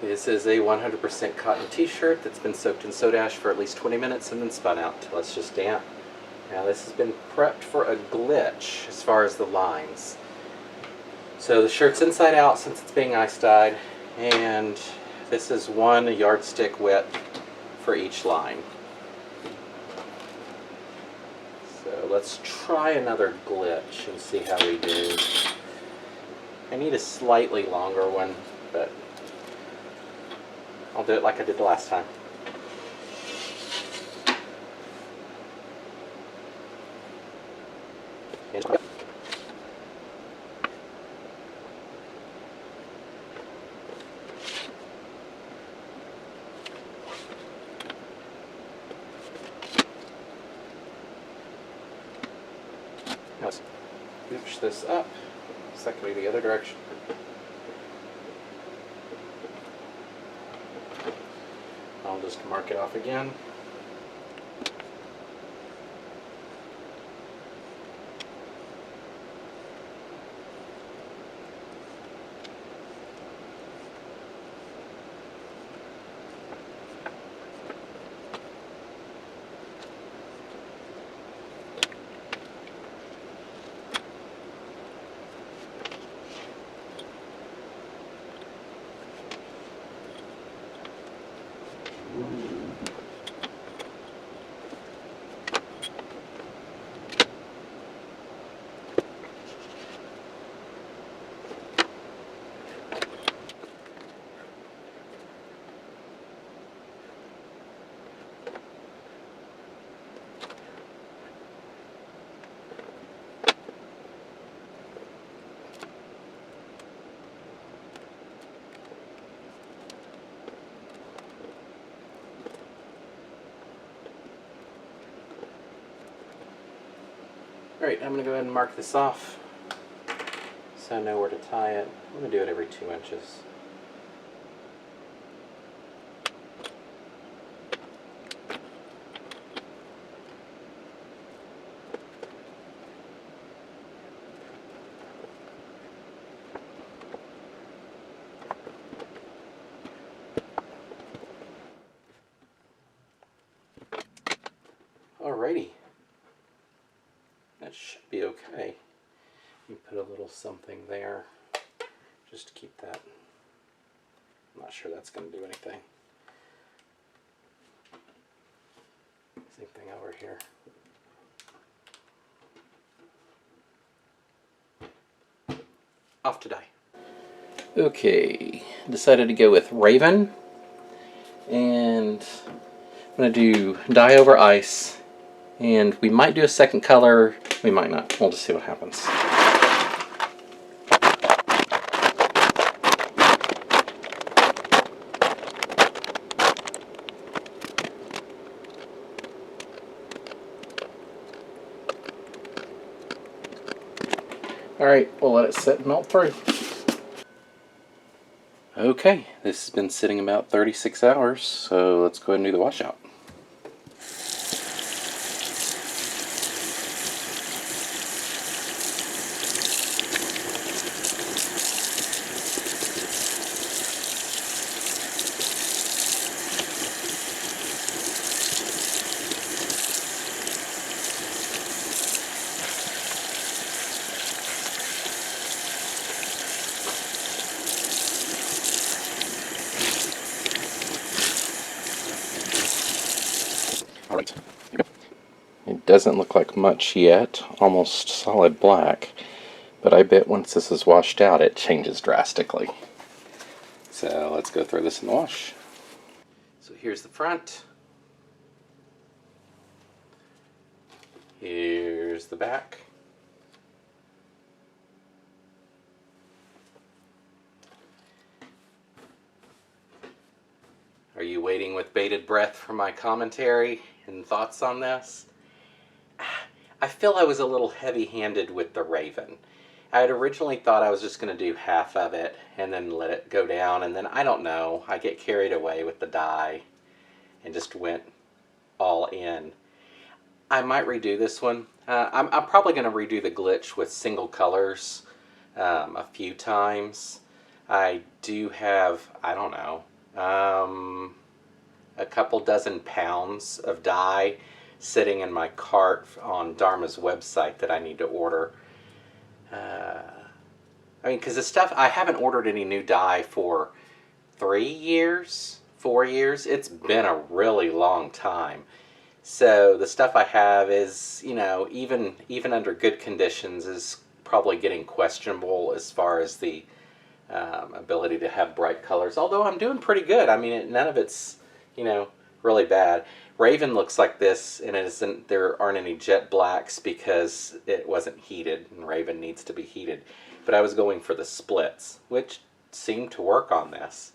This is a 100% cotton t-shirt that's been soaked in soda ash for at least 20 minutes and then spun out until it's just damp. Now this has been prepped for a glitch as far as the lines. So the shirt's inside out since it's being ice dyed, and this is one yardstick width for each line. So let's try another glitch and see how we do. I need a slightly longer one, but I'll do it like I did the last time. Let's push this up, secondly the other direction. I'll just mark it off again. Alright, I'm going to go ahead and mark this off so I know where to tie it. I'm going to do it every 2 inches. Alrighty. That should be okay. You put a little something there just to keep that. I'm not sure that's going to do anything. Same thing over here. Off to dye. Okay, decided to go with Raven, and I'm going to do dye over ice, and we might do a second color, we might not. We'll just see what happens. Alright, we'll let it sit and melt through. Okay, this has been sitting about 36 hours, so let's go ahead and do the washout. Alright, it doesn't look like much yet, almost solid black, but I bet once this is washed out it changes drastically. So let's go throw this in the wash. So here's the front. Here's the back. Are you waiting with bated breath for my commentary and thoughts on this? I feel I was a little heavy-handed with the Raven. I had originally thought I was just going to do half of it and then let it go down, and then I don't know, I get carried away with the dye and just went all in. I might redo this one. I'm probably going to redo the glitch with single colors a few times. I do have, I don't know, a couple dozen pounds of dye sitting in my cart on Dharma's website that I need to order. I mean, because the stuff, I haven't ordered any new dye for 3 years, 4 years. It's been a really long time. So the stuff I have is, even under good conditions, is probably getting questionable as far as the ability to have bright colors. Although I'm doing pretty good. I mean, none of it's, really bad. Raven looks like this, and there aren't any jet blacks because it wasn't heated, and Raven needs to be heated. But I was going for the splits, which seemed to work on this.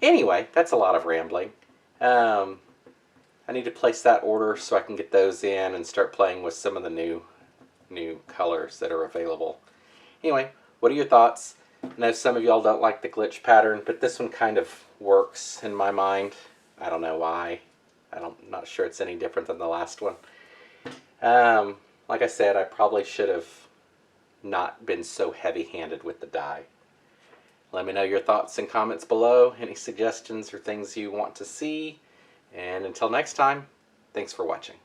Anyway, that's a lot of rambling. I need to place that order so I can get those in and start playing with some of the new colors that are available. Anyway, what are your thoughts? I know some of y'all don't like the glitch pattern, but this one kind of works in my mind. I don't know why. I'm not sure it's any different than the last one. Like I said, I probably should have not been so heavy-handed with the dye. Let me know your thoughts and comments below, any suggestions or things you want to see. And until next time, thanks for watching.